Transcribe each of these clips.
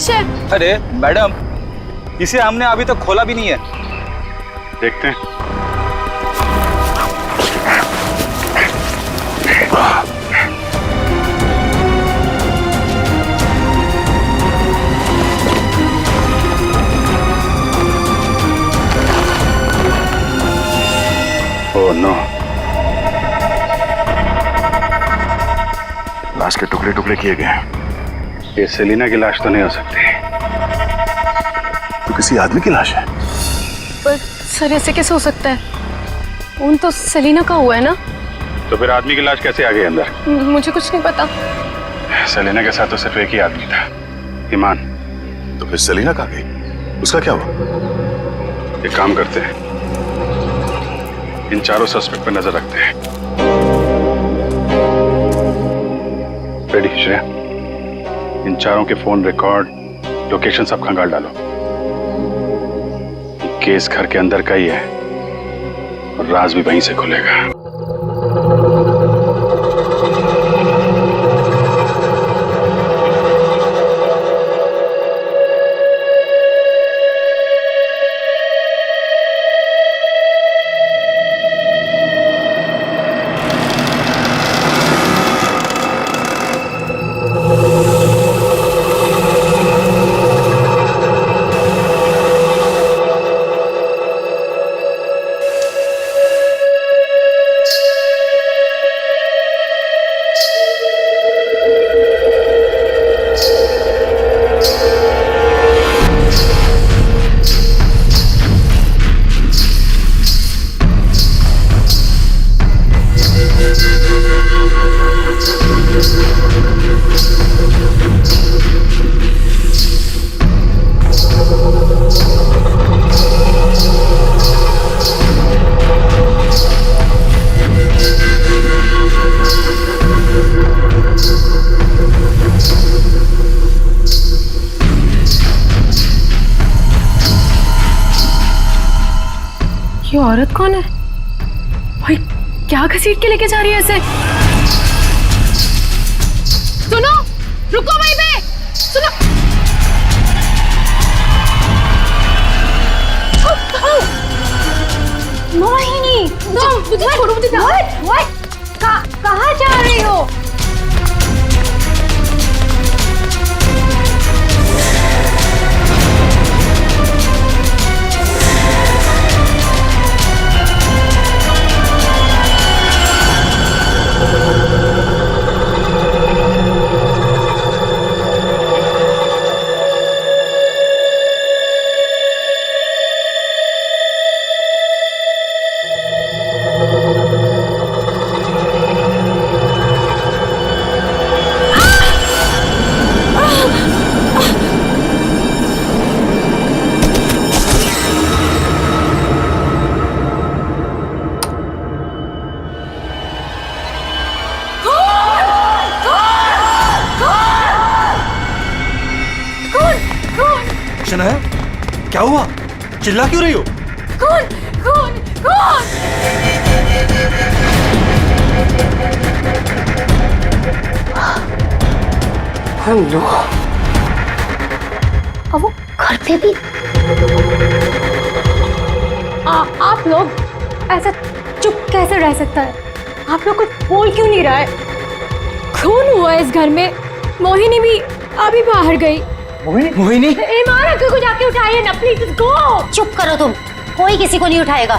लाश है। अरे मैडम, इसे हमने अभी तक खोला भी नहीं है। देखते हैं। ओह नो, लाश के टुकड़े टुकड़े किए गए हैं। ये सेलिना की लाश तो नहीं हो सकती, तो किसी आदमी की लाश है। पर सर ऐसे कैसे हो सकता है? खून तो सेलिना का हुआ है ना। तो फिर आदमी की लाश कैसे आ गई अंदर? मुझे कुछ नहीं पता। सेलिना के साथ तो सिर्फ एक ही आदमी था, ईमान। तो फिर सेलिना कहाँ गई? उसका क्या हुआ? एक काम करते हैं, इन चारों सस्पेक्ट पर नजर रखते हैं। रेडी श्रेया, इन चारों के फोन रिकॉर्ड, लोकेशन सब खंगाल डालो। केस घर के अंदर का ही है और राज भी वहीं से खुलेगा। ये औरत कौन है भाई? क्या घसीट के लेके जा रही है ऐसे? सुनो, रुको वहीं पे। सुनो, मोहिनी, तुम मुझे छोड़ो, मुझे कहाँ जा रही हो? शनाया, क्या हुआ? चिल्ला क्यों रही हो? कौन कौन कौन? हेलो, अब वो घर पे भी? आप लोग ऐसा चुप कैसे रह सकता है? आप लोग कुछ बोल क्यों नहीं रहा है? खून हुआ इस घर में। मोहिनी भी अभी बाहर गई। मोहिनी? ईमान अंकल को जाके उठाइए ना प्लीज, गो। चुप करो तुम, कोई किसी को नहीं उठाएगा।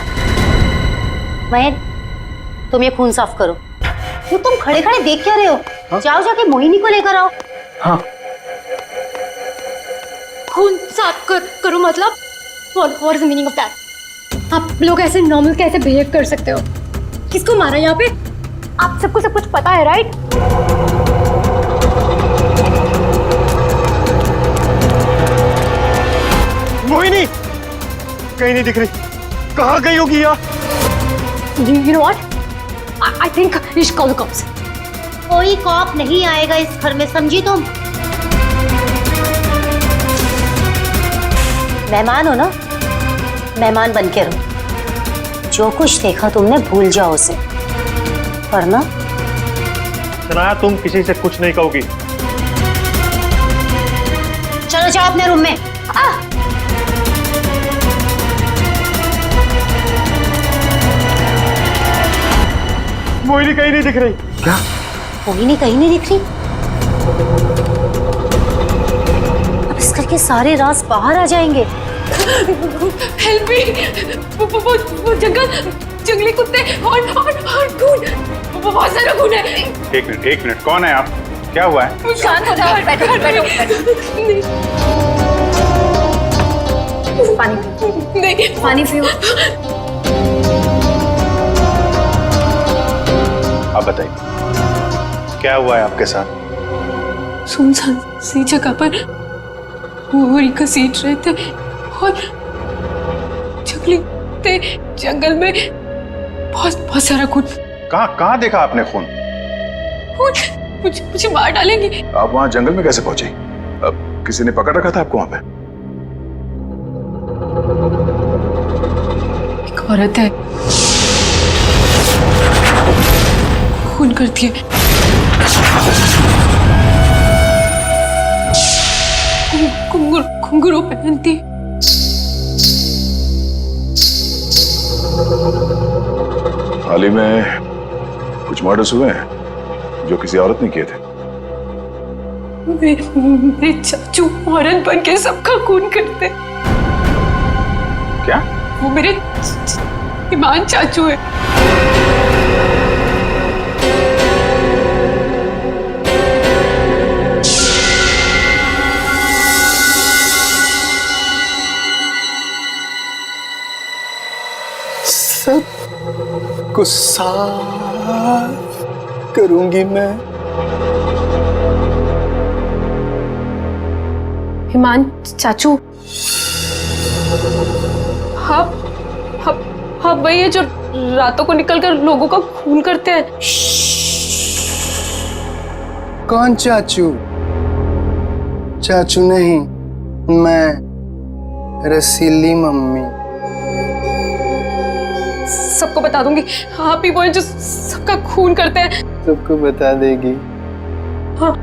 मयन, तुम ये खून साफ करो। तो तुम खड़े खड़े देख क्या रहे हो? हाँ? जाओ जाके मोहिनी को लेकर आओ। हाँ। खून साफ करो मतलब? What is the meaning of that? आप लोग ऐसे नॉर्मल कैसे बिहेव कर सकते हो? किसको मारा यहाँ पे? आप सबको सब कुछ पता है, राइट? मोहिनी कहीं नहीं दिख रही। कहाँ गई होगी यार? You know what? I think you should call the cops. कोई कॉप नहीं आएगा इस घर में, समझी तुम? मेहमान हो ना, मेहमान बन के रहो। जो कुछ देखा तुमने भूल जाओ उसे, वरना शनाया तुम किसी से कुछ नहीं कहोगी। चलो जाओ अपने रूम में। मोहिनी कहीं नहीं दिख रही। मोहिनी कहीं नहीं दिख रही। अब इस घर के सारे राज बाहर आ जाएंगे। हेल्प मी, वो जंगली कुत्ते और खून, वो बहुत सारा खून है। एक मिनट, कौन है आप? क्या हुआ है? शांत हो जाओ, बैठो। पानी नहीं, पानी पियो। आप बताइए क्या हुआ है आपके साथ? सुनसान सी जगह पर बोरी घसीट रहे थे और जंगल में बहुत सारा खून। कहाँ देखा आपने खून? मुझे मार डालेंगे। आप वहां जंगल में कैसे पहुंचे? अब किसी ने पकड़ रखा था आपको वहां पे? एक औरत है, खून करती है। घुंघरू पहनती है। हाल ही में कुछ मर्डर्स हुए हैं जो किसी औरत ने किए थे। मेरे चाचू औरत बन के सबका खून करते। क्या? वो मेरे ईमान चाचू है। को साफ करूंगी मैं। ईमान चाचू, हाँ वही है जो रातों को निकलकर लोगों का खून करते हैं। कौन चाचू? चाचू नहीं, मैं रसीली मम्मी। सबको बता दूंगी, आप ही वो हैं जो सबका खून करते हैं। सबको बता देगी? हाँ,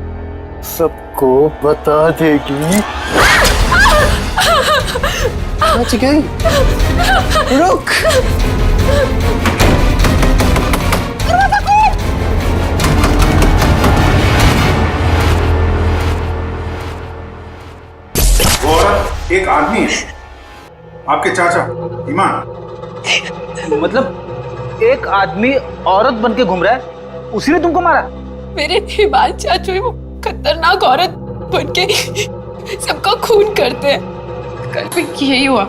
सबको बता देगी। बच गई। रुक। वो औरत एक आदमी है, आपके चाचा ईमान। मतलब एक आदमी औरत बन के घूम रहा है, उसी ने तुमको मारा? मेरे ईमान चाचू ही वो खतरनाक औरत बन के सबका खून करते हैं। कल भी यही हुआ,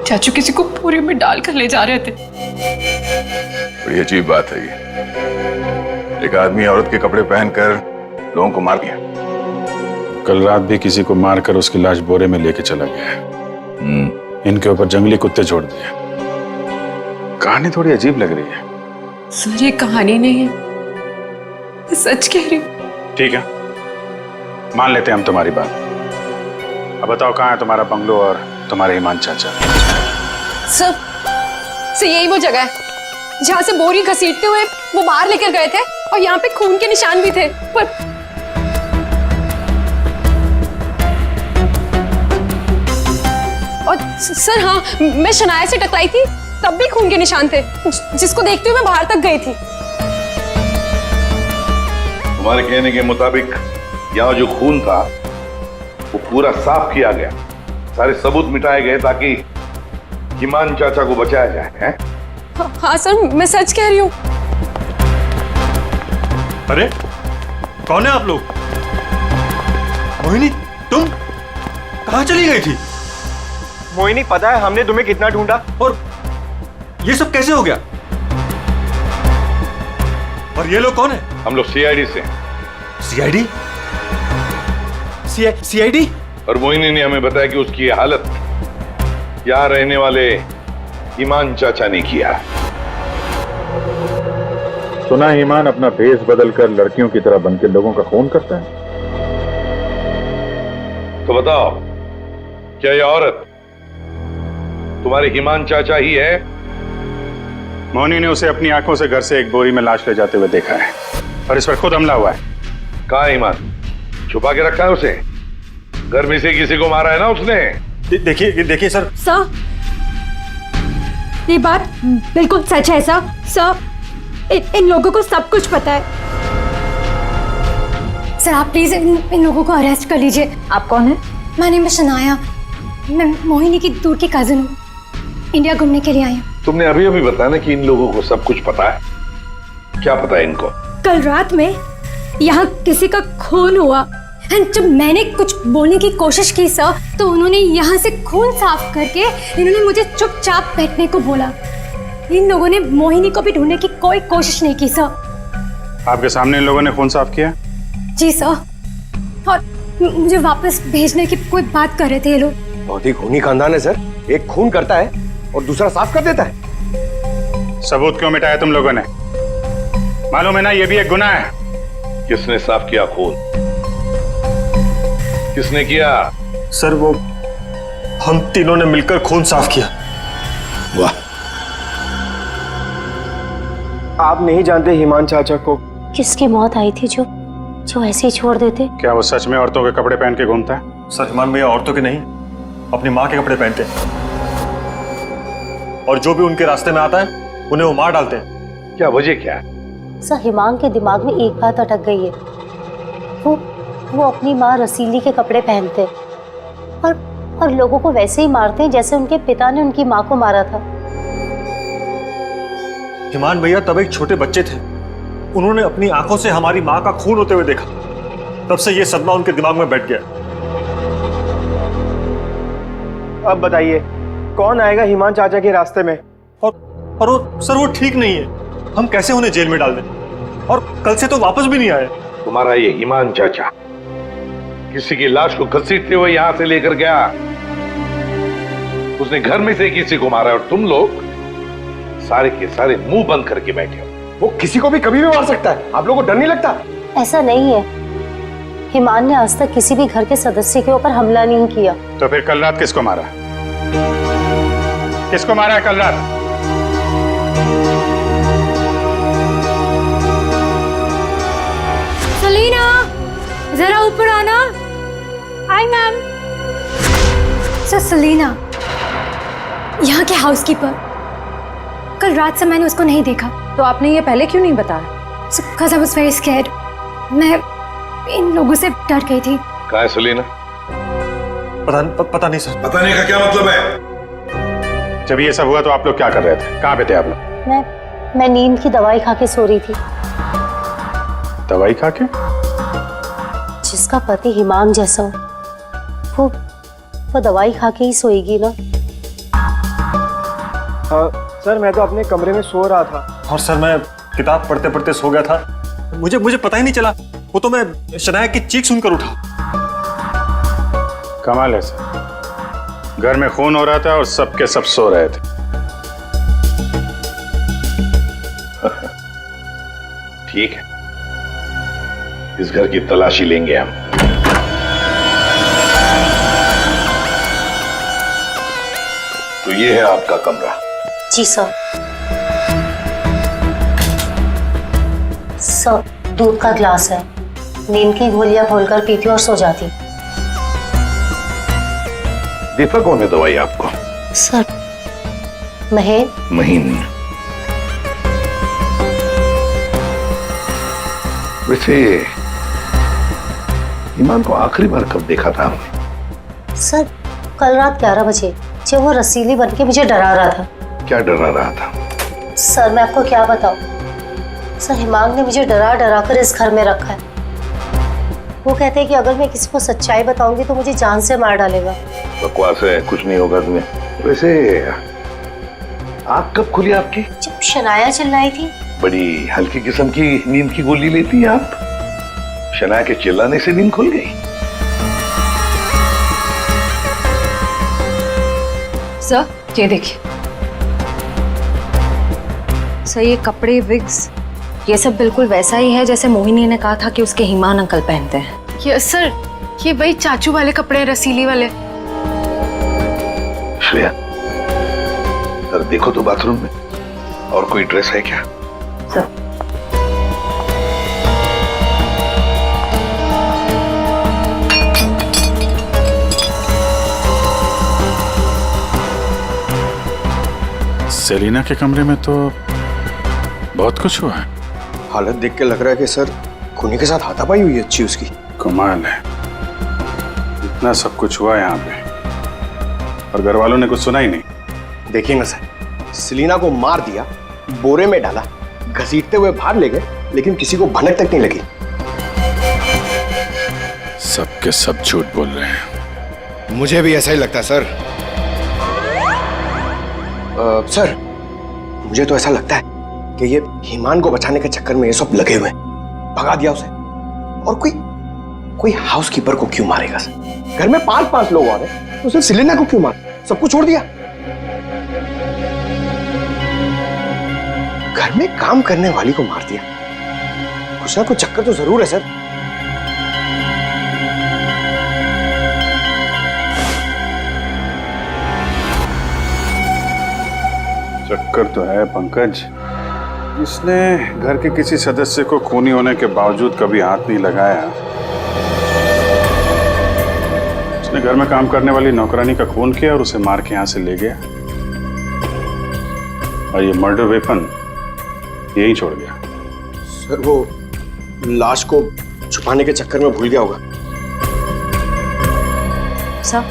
चाचू किसी को बोरी में डालकर ले जा रहे थे। बड़ी अजीब बात है ये। एक आदमी औरत के कपड़े पहनकर लोगों को मार दिया। कल रात भी किसी को मारकर उसकी लाश बोरे में लेके चला गया। इनके ऊपर जंगली कुत्ते छोड़ दिए। कहानी थोड़ी अजीब लग रही है। सर ये कहानी नहीं है, मैं सच कह रही हूँ। ठीक है, मान लेते हैं हम तुम्हारी बात। अब बताओ कहाँ है तुम्हारा बंगलो और तुम्हारे ईमान चाचा? सर यही वो जगह है जहाँ से बोरी घसीटते हुए वो बाहर लेकर गए थे और यहाँ पे खून के निशान भी थे। पर और सर हाँ, मैं शनाया से टकराई थी, तब भी खून के निशान थे, जिसको देखते हुए मैं बाहर तक गई थी। तुम्हारे कहने के मुताबिक यहाँ जो खून था वो पूरा साफ किया गया, सारे सबूत मिटाए गए ताकि ईमान चाचा को बचाया जाए, हैं? हाँ सर, मैं सच कह रही हूँ। अरे कौन है आप लोग? मोहिनी, तुम कहाँ चली गई थी? मोहिनी, पता है हमने तुम्हें कितना ढूंढा और ये सब कैसे हो गया? और ये लोग कौन है? हम लोग सीआईडी से। सीआईडी? सीआईडी? और मोहिनी ने हमें बताया कि उसकी ये हालत यहाँ रहने वाले ईमान चाचा ने किया। सुना ईमान अपना भेष बदलकर लड़कियों की तरह बनकर लोगों का खून करता है। तो बताओ, क्या ये औरत तुम्हारे ईमान चाचा ही है? मोहिनी ने उसे अपनी आंखों से घर से एक बोरी में लाश ले जाते हुए देखा है और इस पर खुद हमला हुआ है। कहाँ है ईमान? छुपा के रखा है उसे? गर्मी से किसी को मारा है ना उसने? देखिए सर। सर, ये बात बिल्कुल सच है सर। सर, इन लोगों को सब कुछ पता है। सर, आप प्लीज इन लोगों को अरेस्ट कर लीजिए। आप कौन है? My name is Shanaya. मैं मोहिनी की दूर की कजिन हूँ। इंडिया घूमने के लिए आई हूँ। तुमने अभी अभी बताया ना कि इन लोगों को सब कुछ पता है। क्या पता है इनको? कल रात में यहाँ किसी का खून हुआ। एंड जब मैंने कुछ बोलने की कोशिश की सर, तो उन्होंने यहाँ से खून साफ करके इन्होंने मुझे चुपचाप बैठने को बोला। इन लोगों ने मोहिनी को भी ढूंढने की कोई कोशिश नहीं की सर। आपके सामने इन लोगों ने खून साफ किया? जी सर, और मुझे वापस भेजने की कोई बात कर रहे थे ये लोग। बहुत ही खूनी खानदान है सर। एक खून करता है और दूसरा साफ कर देता है। सबूत क्यों मिटाया तुम लोगों ने? मालूम है ना ये भी एक गुनाह है। किसने साफ किया खून? किसने किया? सर, वो हम तीनों ने मिलकर खून साफ किया। वाह, आप नहीं जानते हिमान चाचा को? किसकी मौत आई थी जो ऐसे ही छोड़ देते? क्या वो सच में औरतों के कपड़े पहन के घूमता है? सर, हिमान भैया औरतों के नहीं, अपनी माँ के कपड़े पहनते हैं। और जो भी उनके रास्ते में आता है उन्हें वो मार डालते हैं। क्या वजह क्या है? सर, हिमांग के दिमाग में एक बात अटक गई है। वो अपनी माँ रसीली के कपड़े पहनते और लोगों को वैसे ही मारते हैं जैसे उनके पिता ने उनकी माँ को मारा था। हिमान भैया तब एक छोटे बच्चे थे। उन्होंने अपनी आंखों से हमारी माँ का खून होते हुए देखा। तब से ये सदमा उनके दिमाग में बैठ गया। अब बताइए, कौन आएगा हिमान चाचा के रास्ते में? और वो सर, वो ठीक नहीं है। हम कैसे उन्हें जेल में डाल दें? और कल से तो वापस भी नहीं आए। तुम्हारा ये हिमान चाचा किसी की लाश को घसीटते हुए यहां से लेकर गया। उसने घर में से किसी को मारा और तुम लोग सारे के सारे मुंह बंद करके बैठे हो। वो किसी को भी कभी भी मार सकता है। आप लोगों को डर नहीं लगता? ऐसा नहीं है। हिमान ने आज तक किसी भी घर के सदस्य के ऊपर हमला नहीं किया। तो फिर कल रात किसको मारा? किसको मारा है कल रात? सलीना, जरा ऊपर आना। Hi ma'am. सर, सलीना यहाँ के हाउसकीपर। कल रात से मैंने उसको नहीं देखा। तो आपने ये पहले क्यों नहीं बताया? Because I was very scared. मैं इन लोगों से डर गई थी। कहाँ है सलीना? पता नहीं सर। पता नहीं का क्या मतलब है? जब ये सब हुआ तो आप लोग क्या कर रहे थे? कहाँ पे थे आप लोग? मैं नींद की दवाई खा के सो रही थी। दवाई खा के? जिसका पति हिमांग जैसा हो, वो दवाई खा के ही सोएगी ना। सर, मैं तो अपने कमरे में सो रहा था। और सर, मैं किताब पढ़ते पढ़ते सो गया था। मुझे पता ही नहीं चला। वो तो मैं शनाया की चीख सुनकर उठा। कमाल है सर, घर में खून हो रहा था और सबके सब सो रहे थे। ठीक है, इस घर की तलाशी लेंगे हम। तो ये है आपका कमरा। जी सर। सर, दूध का ग्लास है। नींद की गोलियां घोलकर पीती और सो जाती। देता कौन है दवाई आपको? सर, महेन। महीन। वैसे ईमान को आखिरी बार कब देखा था आपने? सर, कल रात 11 बजे जब वो रसीली बन के मुझे डरा रहा था। क्या डरा रहा था? सर, मैं आपको क्या बताऊं। सर, हिमांग ने मुझे डरा डरा कर इस घर में रखा है। वो कहते हैं कि अगर मैं किसी को सच्चाई बताऊंगी तो मुझे जान से मार डालेगा। बकवास है, कुछ नहीं होगा तुम्हें। वैसे आँख कब खुली आपकी? जब शनाया चिल्लाई थी। बड़ी हल्की किस्म की नींद की गोली लेती हैं आप। शनाया के चिल्लाने से नींद खुल गई? सर, ये देखिए सर, ये कपड़े, विग्स, ये सब बिल्कुल वैसा ही है जैसे मोहिनी ने कहा था कि उसके हिमान अंकल पहनते हैं। यस सर, ये वही चाचू वाले कपड़े, रसीली वाले। श्रेया, सर देखो तो बाथरूम में और कोई ड्रेस है क्या? सर, सेलिना के कमरे में तो बहुत कुछ हुआ है। हालत देख के लग रहा है कि सर खूनी के साथ हाथापाई हुई है अच्छी उसकी। कमाल है, इतना सब कुछ हुआ यहाँ पे और घर वालों ने कुछ सुना ही नहीं। देखिए ना सर, सेलिना को मार दिया, बोरे में डाला, घसीटते हुए बाहर ले गए, लेकिन किसी को भनक तक नहीं लगी। सब के सब झूठ बोल रहे हैं। मुझे भी ऐसा ही लगता है सर। सर मुझे तो ऐसा लगता है कि ये ईमान को बचाने के चक्कर में ये सब लगे हुए हैं। भगा दिया उसे, और कोई हाउसकीपर को क्यों मारेगा सर? घर में 5-5 लोग और हैं, तो सिर्फ सेलिना को क्यों मार? सबको छोड़ दिया। घर में काम करने वाली को मार दिया। कुछ ना कुछ चक्कर तो जरूर है सर। चक्कर तो है पंकज। इसने घर के किसी सदस्य को खूनी होने के बावजूद कभी हाथ नहीं लगाया। उसने घर में काम करने वाली नौकरानी का खून किया और उसे मार के यहां से ले गया, और ये मर्डर वेपन यहीं छोड़ गया। सर वो लाश को छुपाने के चक्कर में भूल गया होगा। सर,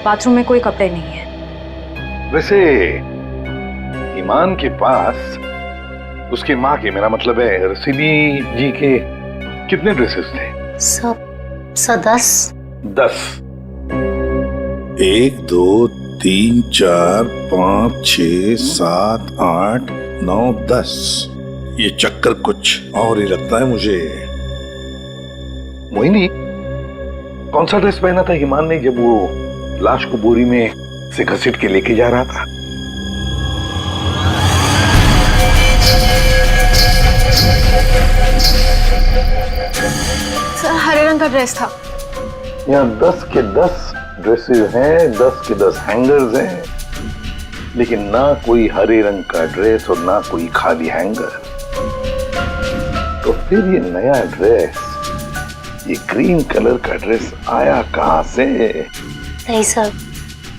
बाथरूम में कोई कपड़े नहीं है। वैसे ईमान के पास उसकी माँ के, मेरा मतलब है रसीली जी के, कितने ड्रेसेस थे? सब 10। 10। 1 2 3 4 5 6 7 8 9 10। ये चक्कर कुछ और ही लगता है मुझे। मोहिनी, कौन सा ड्रेस पहना था ईमान ने जब वो लाश को बोरी में से घसीट के लेके जा रहा था? सर हरे रंग का ड्रेस था। यहाँ 10 के 10 ड्रेसेस हैं, 10 के 10 हैंगर्स हैं, लेकिन ना कोई हरे रंग का ड्रेस और ना कोई खाली हैंगर। तो फिर ये नया ड्रेस, ये ग्रीन कलर का ड्रेस आया कहां से? नहीं सर,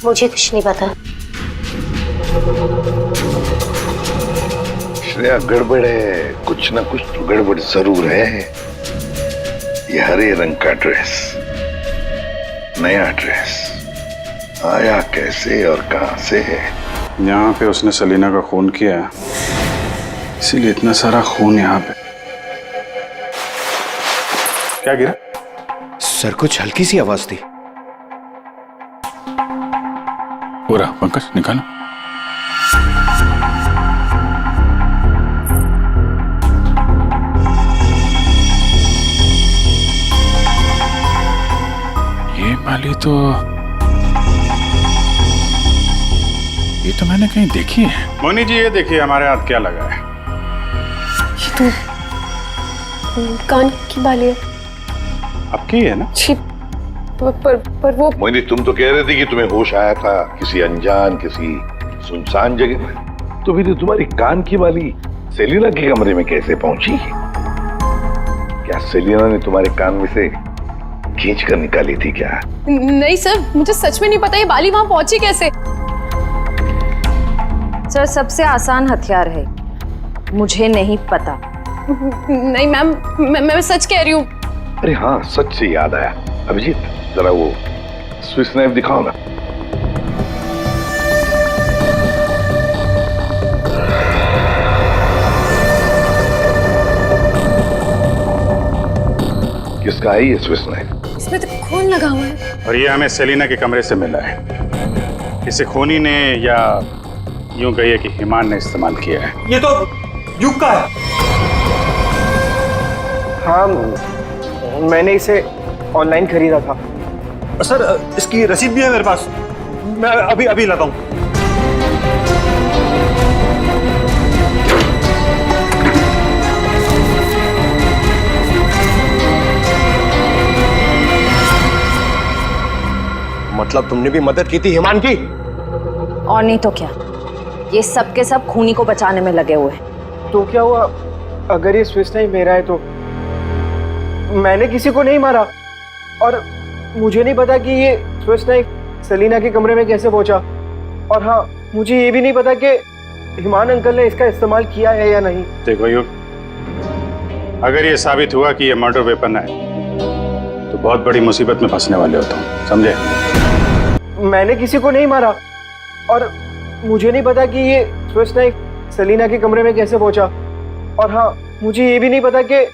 मुझे कुछ नहीं पता। श्रेया, गड़बड़ है, कुछ ना कुछ तो गड़बड़ जरूर है। ये हरे रंग का ड्रेस, नया ड्रेस आया कैसे और कहां से है? यहाँ पे उसने सेलिना का खून किया, इसीलिए इतना सारा खून यहाँ पे। क्या गिरा? सर कुछ हल्की सी आवाज थी। पूरा पंकज निकालो। ये माली तो मैंने कहीं देखी है। मोनी जी, ये देखिए हमारे हाथ क्या लगा है। ये तो कान की बाली है। आपकी है ना? छी, पर वो मोहिनी, तुम तो कह रहे थे कि तुम्हें होश आया था किसी अनजान, किसी सुनसान जगह में, तो फिर तुम्हारी कान की बाली सेलिना के कमरे में कैसे पहुंची? क्या सेलिना ने तुम्हारे कान में से खींच कर निकाली थी क्या? नहीं सर, मुझे सच में नहीं पता ये बाली वहां पहुंची कैसे। सर, सबसे आसान हथियार है, मुझे नहीं पता। नहीं मैम, मैं सच कह रही हूँ। अरे हाँ, सच से याद आया, अभिजीत जरा वो स्विस नाइफ दिखाओ ना। किसका है ये स्विस नाइफ? इसमें तो खून लगा हुआ है। और ये हमें सेलिना के कमरे से मिला है। किसी खूनी ने, या यूं कहिए कि ईमान ने इस्तेमाल किया है। ये तो युग का है। हाँ, मैंने इसे ऑनलाइन खरीदा था। सर इसकी रसीद भी है मेरे पास, मैं अभी लाता हूँ। मतलब तुमने भी मदद की थी ईमान की? और नहीं तो क्या, ये सब के सब खूनी को बचाने में लगे हुए हैं। तो क्या हुआ अगर ये स्विस नाइफ मेरा है? तो मैंने किसी को नहीं मारा, और मुझे नहीं पता कि ये स्विस नाइफ सेलिना के कमरे में कैसे पहुंचा। और हाँ, मुझे ये भी नहीं पता कि हिमान अंकल ने इसका इस्तेमाल किया है या नहीं। देखो युग, अगर ये साबित हुआ कि ये मर्डर वेपन है तो बहुत बड़ी मुसीबत में फंसने वाले हो तुम, समझे? मैंने किसी को नहीं मारा और मुझे नहीं पता कि ये स्विच नाइफ सेलिना के कमरे में कैसे पहुंचा। और हाँ, मुझे ये भी नहीं पता कि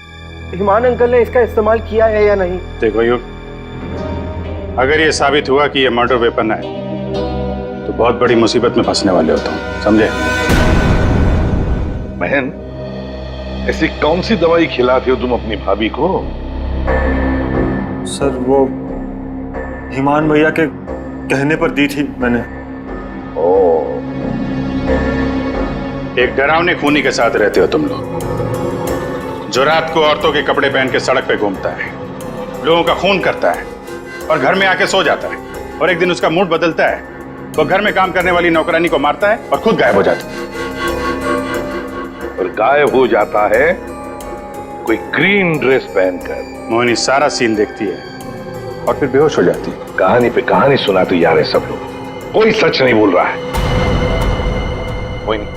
हिमान अंकल ने इसका इस्तेमाल किया है या नहीं। देखो युग, अगर ये साबित हुआ कि ये मर्डर वेपन है तो बहुत बड़ी मुसीबत में फंसने वाले हो तुम, समझे? बहन, ऐसी कौन सी दवाई खिलाते हो तुम अपनी भाभी को? सर वो हिमान भैया के कहने पर दी थी मैंने। ओह, एक डरावने खूनी के साथ रहते हो तुम लोग, जो रात को औरतों के कपड़े पहन के सड़क पे घूमता है, लोगों का खून करता है और घर में आके सो जाता है, और एक दिन उसका मूड बदलता है, वो घर में काम करने वाली नौकरानी को मारता है और खुद गायब हो जाता है। और गायब हो जाता है कोई ग्रीन ड्रेस पहनकर। मोहिनी सारा सीन देखती है और फिर बेहोश हो जाती है। कहानी पे कहानी सुनाते जा रहे सब लोग, कोई सच नहीं बोल रहा है। कोई नहीं,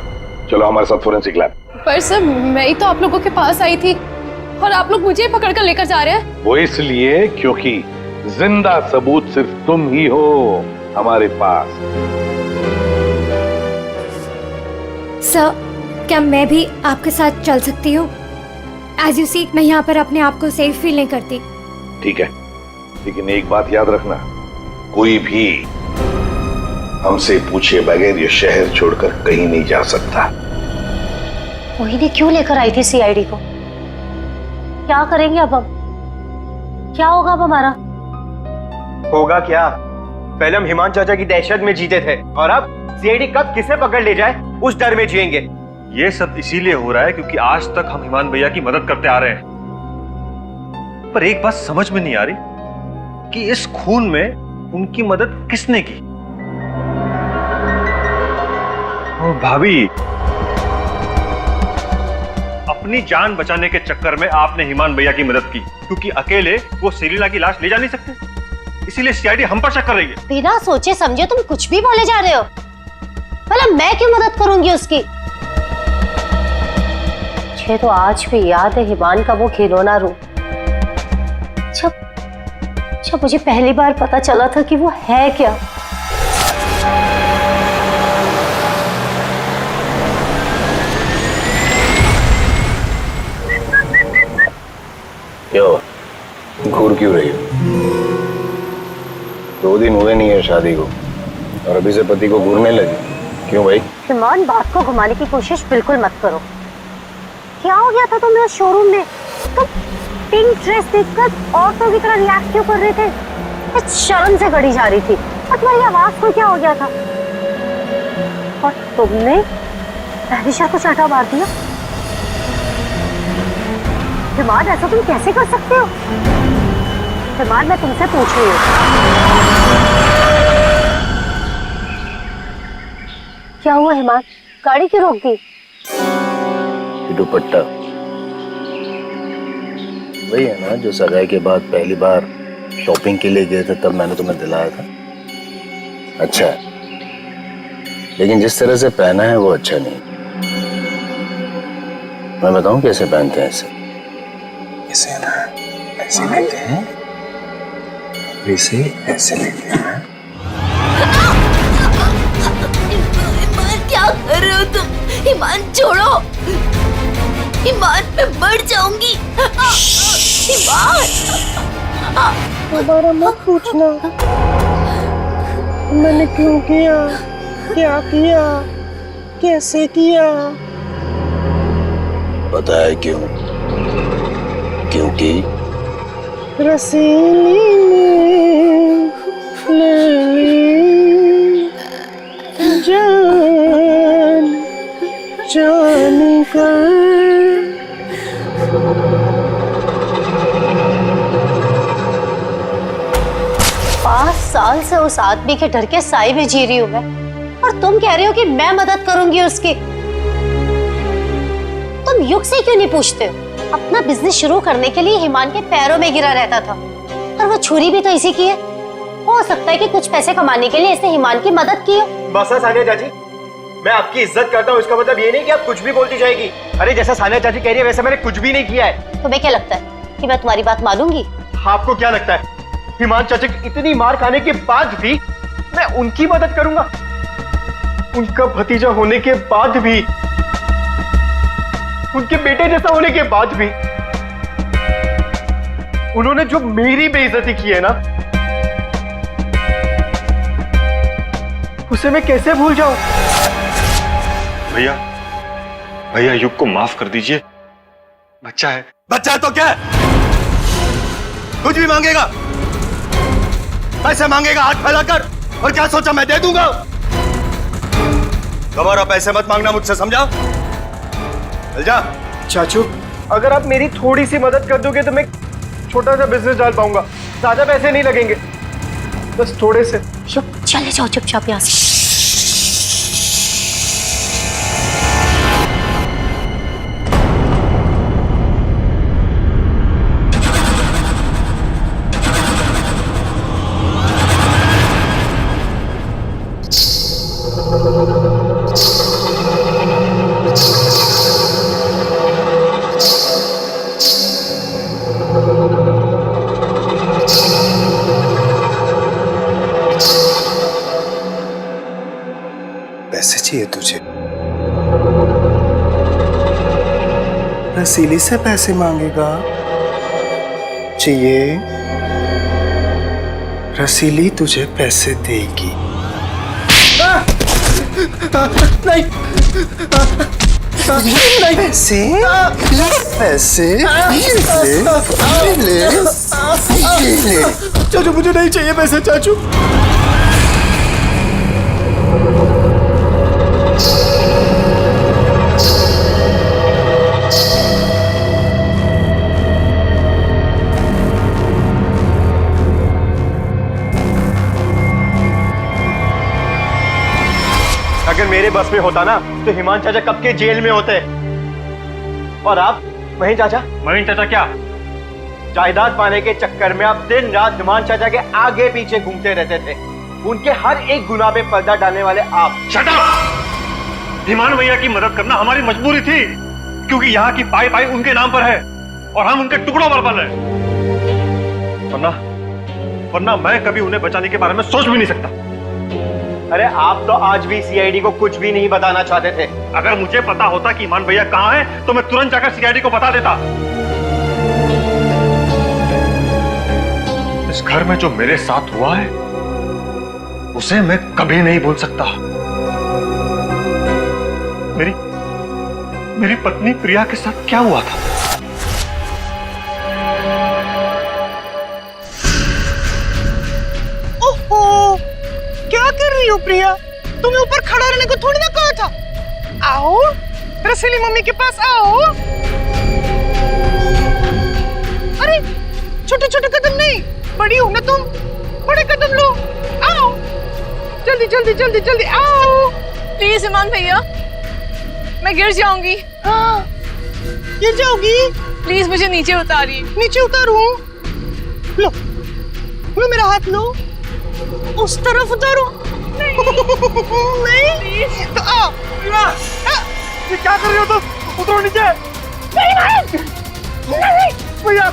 चलो हमारे साथ फोरेंसिक लैब। पर सर मैं ही तो आप लोगों के पास आई थी और आप लोग मुझे पकड़ कर लेकर जा रहे हैं। वो इसलिए क्योंकि जिंदा सबूत सिर्फ तुम ही हो हमारे पास। सर, क्या मैं भी आपके साथ चल सकती हूँ? एज यू सी, मैं यहाँ पर अपने आप को सेफ फील नहीं करती। ठीक है, लेकिन एक बात याद रखना, कोई भी हमसे पूछे बगैर ये शहर छोड़कर कहीं नहीं जा सकता। मोहिनी क्यों लेकर आई थी सीआईडी को? क्या करेंगे अब हम? क्या होगा अब हमारा? होगा क्या? पहले हम हिमान चाचा की दहशत में जीते थे और अब सीआईडी कब किसे पकड़ ले जाए उस डर में जिएंगे। ये सब इसीलिए हो रहा है क्योंकि आज तक हम हिमान भैया की मदद करते आ रहे हैं। पर एक बात समझ में नहीं आ रही कि इस खून में उनकी मदद किसने की। ओ भाभी, अपनी जान बचाने के चक्कर में आपने हिमान भैया की मदद की क्योंकि अकेले वो सेलिना की लाश ले जा नहीं सकते, इसीलिए सीआईडी हम पर शक कर रही है। बिना सोचे समझे तुम कुछ भी बोले जा रहे हो। भला मैं क्यों मदद करूंगी उसकी? मुझे तो आज भी याद है हिमान का वो खिलौना रूप, जब मुझे पहली बार पता चला था कि वो है क्या। क्यों घूर क्यों रही हो? 2 दिन हुए नहीं है शादी को और अभी से पति को घूरने लगी, क्यों भाई? हिमान, बात को घुमाने की कोशिश बिल्कुल मत करो। क्या हो गया था तुम्हें उस शोरूम में? तुम पिंक ड्रेस देखकर औरतों की तरह रिएक्ट क्यों कर रहे थे? इस शर्म से गड़ी जा रही थी और तुम्हारी आवाज को क्या हो गया था? और तुमने पहली को चाटा मार दिया। हिमान, ऐसा तुम कैसे कर सकते हो? हिमान, मैं तुमसे पूछ रही हूँ, क्या हुआ हिमान? गाड़ी क्यों रोक दी? दुपट्टा वही है ना जो सगाई के बाद पहली बार शॉपिंग के लिए गए थे, तब मैंने तुम्हें दिलाया था। अच्छा है, लेकिन जिस तरह से पहना है वो अच्छा नहीं। मैं बताऊं कैसे पहनते हैं इसे? इसे ना ऐसे लेते हैं, इसे ऐसे लेते हैं। ईमान, क्या कर रहे हो तुम? ईमान छोड़ो, ईमान मैं मर जाऊंगी। ईमान, दोबारा मत पूछना मैंने क्यों किया, क्या किया, कैसे किया। पता है क्यों? क्योंकि रसीली ले जान जान कर। 5 साल से उस आदमी के डर के साए में जी रही हूँ मैं, और तुम कह रहे हो कि मैं मदद करूंगी उसकी। तुम युग से क्यों नहीं पूछते हो? अपना बिजनेस शुरू करने के लिए हिमान के पैरों में गिरा रहता था, और वो छुरी भी तो इसी की है। हो सकता है कि कुछ पैसे कमाने के लिए इसने हिमान की मदद की हो। बस है सानिया चाची, मैं आपकी इज्जत करता हूँ, इसका मतलब ये नहीं कि आप कुछ भी बोलती जाएगी। अरे जैसा सानिया चाची कह रही है वैसे मैंने कुछ भी नहीं किया है। तुम्हें क्या लगता है कि मैं तुम्हारी बात मानूंगी? आपको क्या लगता है हिमान चाचा की इतनी मार खाने के बाद भी मैं उनकी मदद करूंगा? उनका भतीजा होने के बाद भी, उनके बेटे जैसा होने के बाद भी उन्होंने जो मेरी बेइज्जती की है ना, उसे मैं कैसे भूल जाऊं? भैया भैया युग को माफ कर दीजिए, बच्चा है। बच्चा है तो क्या है? कुछ भी मांगेगा, पैसे मांगेगा हाथ फैलाकर, और क्या सोचा मैं दे दूंगा? दोबारा पैसे मत मांगना मुझसे, समझा? चल जा। चाचू अगर आप मेरी थोड़ी सी मदद कर दोगे तो मैं छोटा सा बिजनेस डाल पाऊंगा, ज्यादा पैसे नहीं लगेंगे, बस थोड़े से। चले जाओ चुपचाप यहाँ से। पैसे चाहिए तुझे? रसीली से पैसे मांगेगा? चाहिए? रसीली तुझे पैसे देगी। नहीं नहीं, पैसे पैसे ले ले। चाचू मुझे नहीं चाहिए पैसे चाचू। अगर मेरे बस में होता ना तो हिमान चाचा कब के जेल में होते। और आप महीन चाचा? महीन चाचा क्या? जायदाद पाने के चक्कर में आप दिन रात हिमान चाचा के आगे पीछे घूमते रहते थे, उनके हर एक गुनाह पे पर्दा डालने वाले आप। Shut up! हिमान भैया की मदद करना हमारी मजबूरी थी, क्योंकि यहाँ की पाई पाई उनके नाम पर है और हम उनके टुकड़ों पर पल रहे। वरना मैं कभी उन्हें बचाने के बारे में सोच भी नहीं सकता। अरे आप तो आज भी सीआईडी को कुछ भी नहीं बताना चाहते थे। अगर मुझे पता होता कि ईमान भैया कहाँ है तो मैं तुरंत जाकर सीआईडी को बता देता। इस घर में जो मेरे साथ हुआ है उसे मैं कभी नहीं भूल सकता। मेरी पत्नी प्रिया के साथ क्या हुआ था? ओहो, क्या कर रही हो प्रिया? तुम्हें ऊपर खड़ा रहने को थोड़ी ना कहा था। आओ रसीली मम्मी के पास आओ। अरे छोटे छोटे कदम नहीं, बड़ी हो ना तुम, बड़े कदम लो। आओ जल्दी जल्दी जल्दी जल्दी आओ। प्लीज ईमान भैया, मैं गिर जाऊंगी। हाँ गिर जाओगी? प्लीज मुझे नीचे उतारिए। नीचे उतारूं? लो लो मेरा हाथ लो, उस तरफ उतारो। नहीं तो आओ। ये क्या कर रही हो तुम? उतरो नीचे। नहीं भैया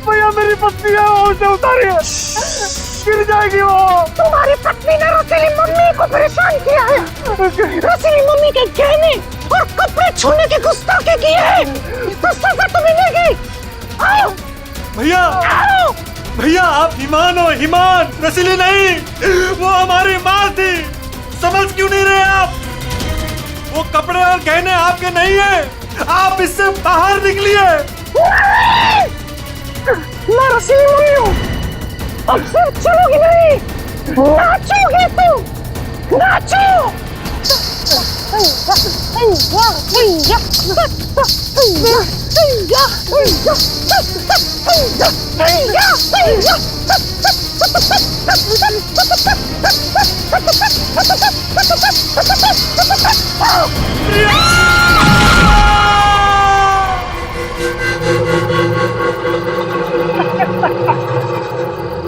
भैया मेरी पत्नी है, वो उसे उतारिए, गिर जाएगी वो। तुम्हारी पत्नी ने रसीली मम्मी को परेशान किया है। रसीली मम्मी के गहने और कपड़े छूने की गुस्ताखी की है, तो सजा तो मिलेगी। आओ भैया। आओ भैया आप ईमान हो, ईमान, रसीली नहीं। वो हमारी माँ थी, समझ क्यों नहीं रहे आप? वो कपड़े और गहने आपके नहीं है, आप इससे बाहर निकलिए। मैं रसीली मम्मी हूँ, अब सिर्फ चलोगी नहीं, नाचोगे तुम, नाचो।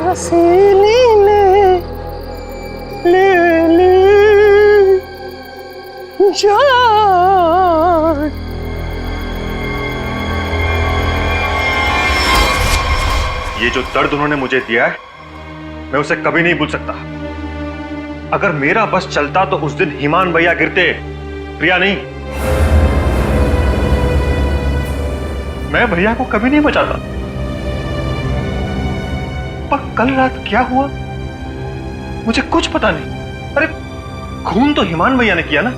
रसीली ले ले ले ये जो दर्द उन्होंने मुझे दिया है, मैं उसे कभी नहीं भूल सकता। अगर मेरा बस चलता तो उस दिन ईमान भैया गिरते, प्रिया नहीं। मैं भैया को कभी नहीं बचाता। पर कल रात क्या हुआ मुझे कुछ पता नहीं। अरे खून तो ईमान भैया ने किया ना,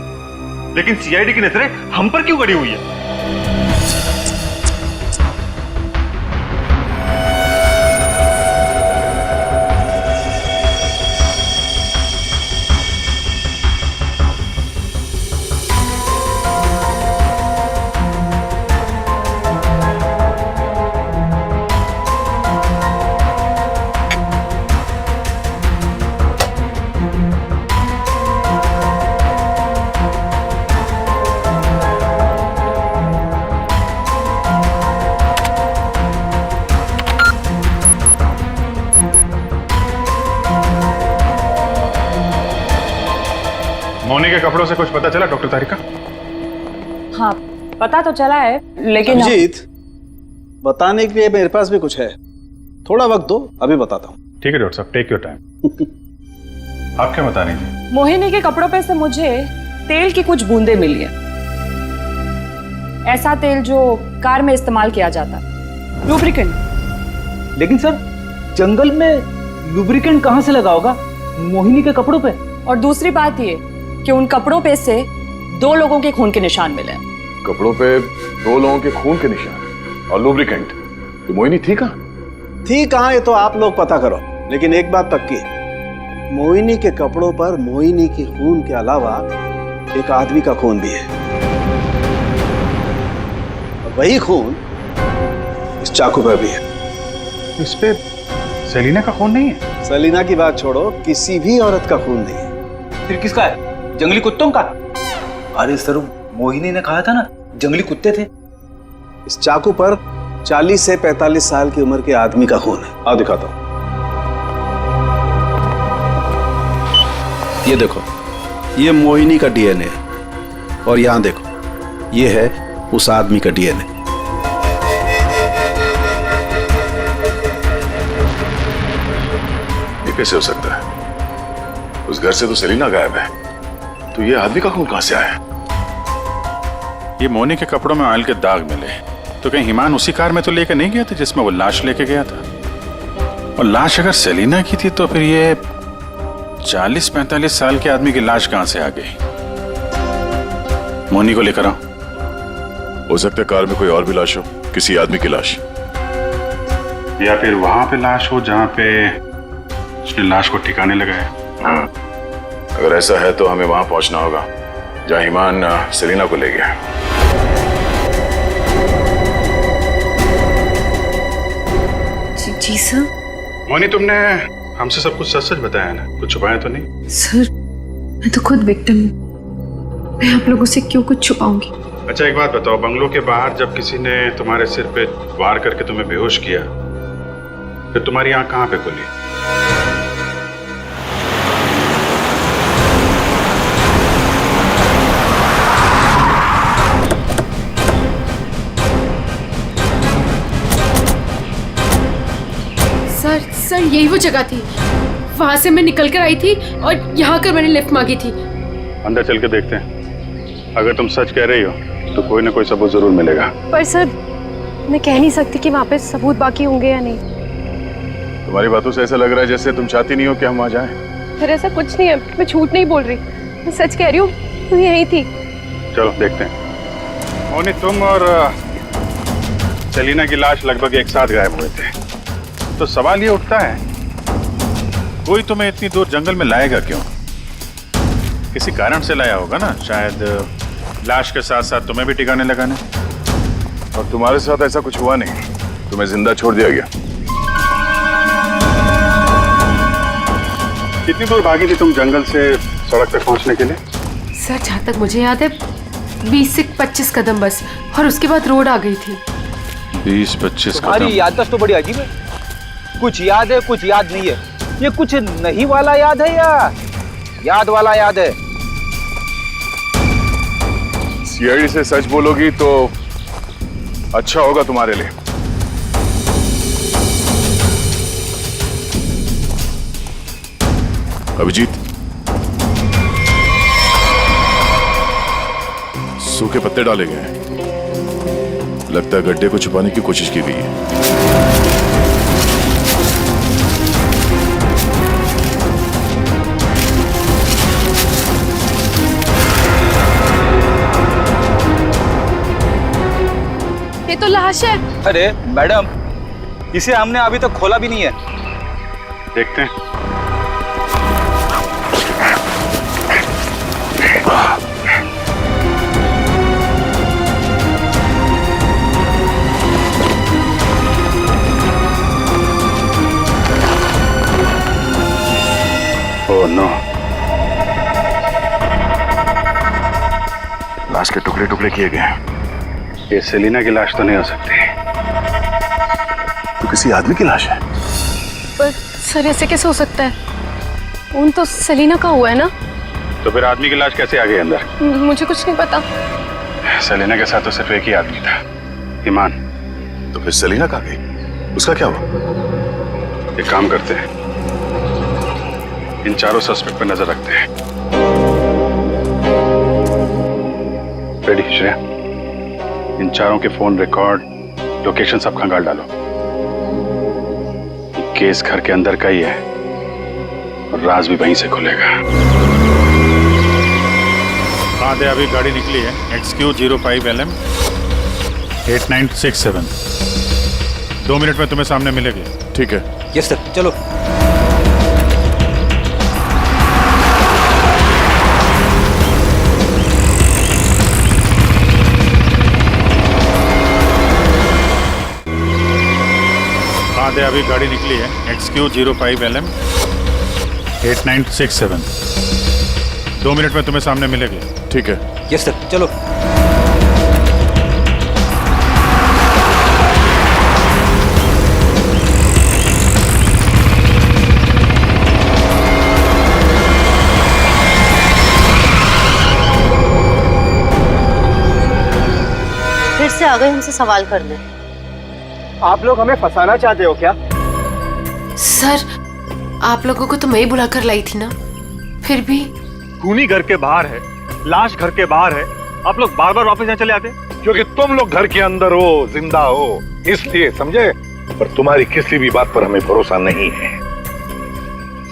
लेकिन सीआईडी की नजरें हम पर क्यों गड़ी हुई है? मोनी के कपड़ों से कुछ पता चला डॉक्टर तारिका? हाँ, पता तो चला है, लेकिन अभिजीत, बताने के लिए मेरे पास भी कुछ है। थोड़ा वक्त दो, अभी बताता हूँ। ठीक है डॉक्टर साहब, टेक योर टाइम। आप क्या बता रही थी? मोहिनी के कपड़ों पे से मुझे तेल की कुछ बूंदें मिली है। ऐसा तेल जो कार में इस्तेमाल किया जाता, लुब्रिकेंट। लेकिन सर, जंगल में लुब्रिकेंट कहाँ से लगा होगा मोहिनी के कपड़ों पे? और दूसरी बात ये कि उन कपड़ों पे से 2 लोगों के खून के निशान मिले। कपड़ों पे 2 लोगों के खून के निशान और लुब्रिकेंट। तो मोहिनी थी कहाँ? थी कहाँ ये तो आप लोग पता करो, लेकिन एक बात पक्की है, मोहिनी के कपड़ों पर मोहिनी के खून के अलावा एक आदमी का खून भी है। और वही खून इस चाकू पर भी है। इस पे सेलिना का खून नहीं है? सेलिना की बात छोड़ो, किसी भी औरत का खून नहीं है। फिर किसका है? जंगली कुत्तों का? अरे सर, मोहिनी ने कहा था ना जंगली कुत्ते थे। इस चाकू पर 40 से 45 साल की उम्र के आदमी का खून है। आओ दिखाता हूं। ये देखो, ये मोहिनी का डीएनए है, और यहां देखो, ये है उस आदमी का डीएनए। ये कैसे हो सकता है? उस घर से तो सेलिना गायब है, तो ये आदमी का खून कहां से आया? ये मोनी के कपड़ों में ऑयल के दाग मिले, तो कहीं ईमान उसी कार में तो लेकर नहीं गया था जिसमें वो लाश लेके गया था? और लाश अगर सेलिना की थी तो फिर ये 40-45 साल के आदमी की लाश कहां से आ गई? मोनी को लेकर आओ। हो सकता है कार में कोई और भी लाश हो, किसी आदमी की लाश, या फिर वहां पे लाश हो जहां पे उसने लाश को ठिकाने लगाया। हाँ, अगर ऐसा है तो हमें वहां पहुंचना होगा जहां ईमान सेलिना को ले गया। जी सर। मोनी, तुमने हमसे सब कुछ सच सच बताया ना? कुछ छुपाया तो नहीं? सर, मैं तो खुद विक्टिम हूँ, मैं आप लोगों से क्यों कुछ छुपाऊंगी? अच्छा एक बात बताओ, बंगलों के बाहर जब किसी ने तुम्हारे सिर पे वार करके तुम्हें बेहोश किया, फिर तुम्हारी आंख कहां पे खुली? सर यही वो जगह थी, वहां से मैं निकल कर आई थी और यहाँ कर मैंने लिफ्ट मांगी थी। अंदर चल के देखते हैं, अगर तुम सच कह रही हो तो कोई ना कोई सबूत जरूर मिलेगा। पर सर, मैं कह नहीं सकती कि वहाँ पे सबूत बाकी होंगे या नहीं। तुम्हारी बातों से ऐसा लग रहा है जैसे तुम चाहती नहीं हो कि हम वहां जाएं। सर ऐसा कुछ नहीं है, मैं झूठ नहीं बोल रही, मैं सच कह रही हूँ, तू यही थी। चलो देखते हैं। मोनी, तुम और सेलिना की लाश लगभग एक साथ गायब हुए थे, तो सवाल ये उठता है, कोई तुम्हें इतनी दूर जंगल में लाएगा क्यों? किसी कारण से लाया होगा ना, शायद लाश के साथ साथ तुम्हें भी ठिकाने लगाने। और तुम्हारे साथ ऐसा कुछ हुआ नहीं, तुम्हें जिंदा छोड़ दिया गया। कितनी दूर भागी थी तुम जंगल से सड़क तक पहुंचने के लिए? सर जहाँ तक मुझे याद है 20 से 25 कदम बस, और उसके बाद रोड आ गई थी। 20-25 कदम? तुम्हारी याददाश्त तो बड़ी अजीब है, कुछ याद है कुछ याद नहीं है। ये कुछ नहीं वाला याद है या याद वाला याद है? सीआईडी से सच बोलोगी तो अच्छा होगा तुम्हारे लिए। अभिजीत, सूखे पत्ते डाले गए हैं। लगता है गड्ढे को छुपाने की कोशिश की गई है। ये तो लाश है। अरे मैडम, इसे हमने अभी तक खोला भी नहीं है। देखते हैं। ओह नो, लाश के टुकड़े टुकड़े किए गए हैं। ये सेलिना की लाश तो नहीं हो सकती। तो किसी आदमी की लाश है। पर सर ऐसे कैसे हो सकता है? खून तो सेलिना का हुआ है ना? तो फिर आदमी की लाश कैसे आ गई अंदर? मुझे कुछ नहीं पता। सेलिना के साथ तो सिर्फ एक ही आदमी था, ईमान। तो फिर सेलिना कहाँ गई? उसका क्या हुआ? एक काम करते हैं, इन चारों सस्पेक्ट पर नजर रखते हैं। रेडी श्रेया, इन चारों के फोन रिकॉर्ड, लोकेशन सब खंगाल डालो। केस घर के अंदर का ही है और राज भी वहीं से खुलेगा। हाँ दे, अभी गाड़ी निकली है XQ05LM 8967। 2 मिनट में तुम्हें सामने मिलेगी। ठीक है। यस सर, चलो। दे, अभी गाड़ी निकली है XQ05LM 8967। 2 मिनट में तुम्हें सामने मिलेगी। ठीक है। यस सर, चलो। फिर से आ गए हमसे सवाल करने। आप लोग हमें फंसाना चाहते हो क्या? सर, आप लोगों को तो मैं ही बुलाकर लाई थी ना, फिर भी। खूनी घर के बाहर है, लाश घर के बाहर है, आप लोग बार बार वापस यहाँ चले आते? क्योंकि तुम लोग घर के अंदर हो, जिंदा हो, इसलिए, समझे? पर तुम्हारी किसी भी बात पर हमें भरोसा नहीं है।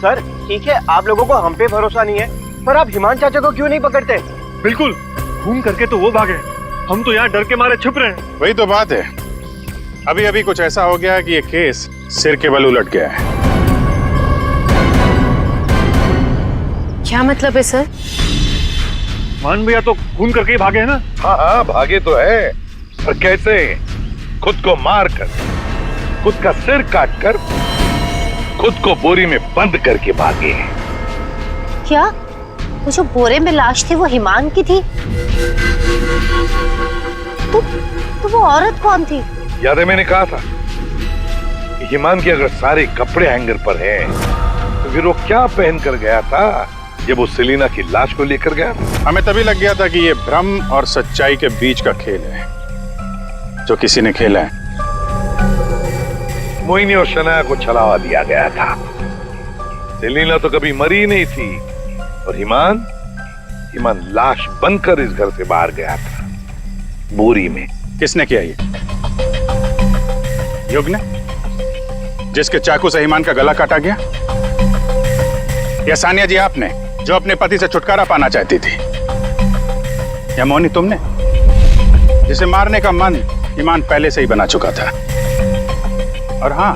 सर ठीक है, आप लोगों को हम पे भरोसा नहीं है, पर आप हिमान चाचा को क्यों नहीं पकड़ते? बिल्कुल, खून करके तो वो भागे, हम तो यहाँ डर के मारे छुप रहे हैं। वही तो बात है, अभी अभी कुछ ऐसा हो गया है कि ये केस सिर के बल उलट गया है। क्या मतलब है सर? मान भैया तो खून करके ही भागे है ना? हाँ हाँ, भागे तो है, पर कैसे? खुद को मार कर, खुद का सिर काट कर, खुद को बोरी में बंद करके भागे। क्या वो जो बोरे में लाश थी वो हिमान की थी? तो वो औरत कौन थी? याद है मैंने कहा था कि हिमान के अगर सारे कपड़े हैंगर पर हैं, तो फिर वो क्या पहन कर गया था जब वो सेलिना की लाश को लेकर गया था? हमें तभी लग गया था कि ये भ्रम और सच्चाई के बीच का खेल है जो किसी ने खेला है। मोहिनी और शनाया को छलावा दिया गया था। सेलिना तो कभी मरी नहीं थी और हिमान लाश बनकर इस घर से बाहर गया था, बोरी में। किसने किया ये? युग ने, जिसके चाकू से हिमान का गला काटा गया? या सानिया जी आपने, जो अपने पति से छुटकारा पाना चाहती थी? या मोहिनी तुमने, जिसे मारने का मन हिमान पहले से ही बना चुका था? और हाँ,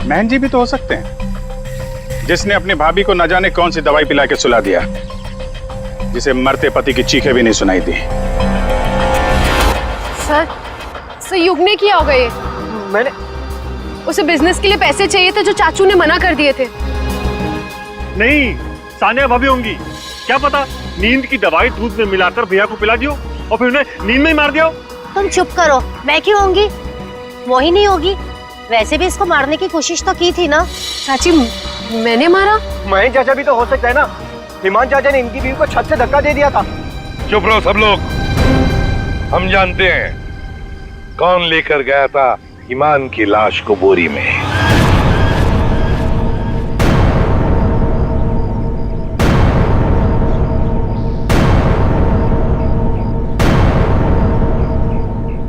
महन जी भी तो हो सकते हैं, जिसने अपनी भाभी को न जाने कौन सी दवाई पिला के सुला दिया, जिसे मरते पति की चीखें भी नहीं सुनाई दी। सर युग ने किया होगा ये। मैंने उसे बिजनेस के लिए पैसे चाहिए थे जो चाचू ने मना कर दिए थे। नहीं, सानिया भाभी होंगी, क्या पता नींद की दवाई दूध में मिलाकर भैया को पिला दियो और फिर उन्हें नींद में ही मार दिया। तुम चुप करो, मैं क्यों होंगी? मोहिनी होगी। वैसे भी इसको मारने की कोशिश तो की थी ना। चाची, मैंने मारा? महेश चाचा भी तो हो सकता है ना, हिमान चाचा ने इनकी बीवी को छत से धक्का दे दिया था। चुप रहो सब लोग। हम जानते हैं कौन लेकर गया था ईमान की लाश को बोरी में।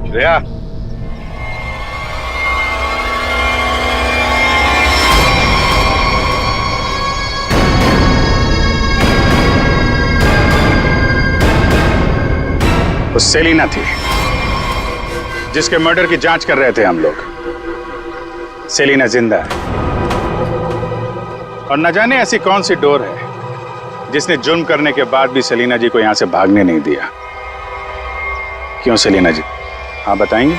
श्रेया, वो सेलिना थी जिसके मर्डर की जांच कर रहे थे हम लोग। सेलिना जिंदा है और न जाने ऐसी कौन सी डोर है जिसने जुर्म करने के बाद भी सेलिना जी को यहां से भागने नहीं दिया। क्यों सेलिना जी, आप बताएंगे?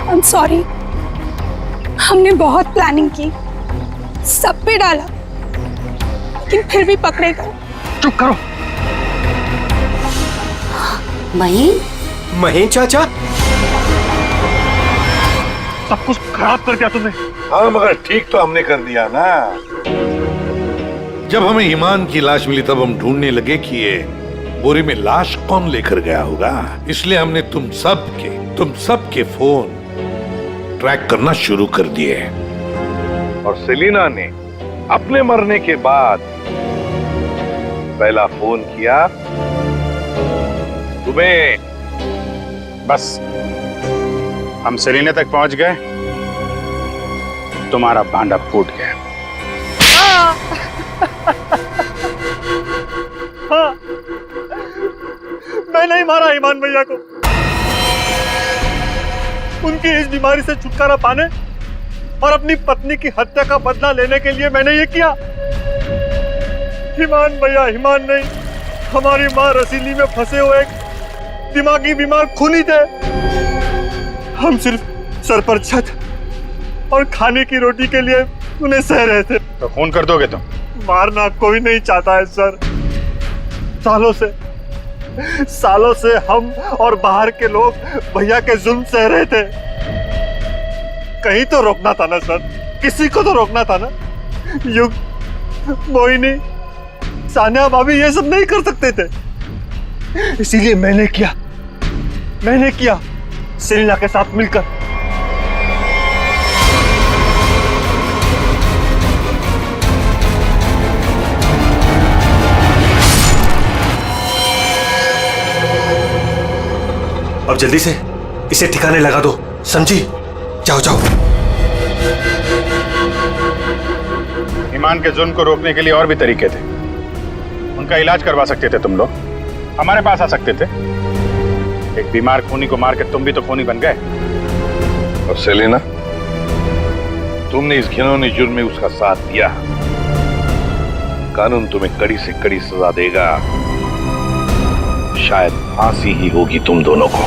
I'm sorry, हमने बहुत प्लानिंग की, सब पे डाला, लेकिन फिर भी पकड़े गए। चुप करो। महीन चाचा, सब कुछ खराब कर दिया तुमने। हाँ मगर ठीक तो हमने कर दिया ना। जब हमें ईमान की लाश मिली तब हम ढूंढने लगे कि ये बोरी में लाश कौन लेकर गया होगा। इसलिए हमने तुम सब के फोन ट्रैक करना शुरू कर दिए। और सेलिना ने अपने मरने के बाद पहला फोन किया तुम्हें। बस हम सेलिना तक पहुंच गए, तुम्हारा भांडा फूट गया। हाँ, मैं नहीं मारा ईमान भैया को। उनकी इस बीमारी से छुटकारा पाने और अपनी पत्नी की हत्या का बदला लेने के लिए मैंने ये किया। ईमान भैया ईमान नहीं, हमारी माँ रसीली में फंसे हुए एक दिमागी बीमार खूनी थे। हम सिर्फ सर पर छत और खाने की रोटी के लिए उन्हें सह रहे थे। तो खून कर दोगे तुम? मारना कोई नहीं चाहता है सर। सालों से हम और बाहर के लोग भैया के जुल्म सह रहे थे। कहीं तो रोकना था ना सर, किसी को तो रोकना था ना। युग, मोहिनी, सानिया भाभी ये सब नहीं कर सकते थे, इसीलिए मैंने किया सेलिना के साथ मिलकर। अब जल्दी से इसे ठिकाने लगा दो, समझी? जाओ जाओ। ईमान के जुर्म को रोकने के लिए और भी तरीके थे। उनका इलाज करवा सकते थे तुम लोग, हमारे पास आ सकते थे। एक बीमार खूनी को मार के तुम भी तो खूनी बन गए। और सेलिना, तुमने इस घिनौने जुर्म में उसका साथ दिया। कानून तुम्हें कड़ी से कड़ी सजा देगा, शायद फांसी ही होगी तुम दोनों को।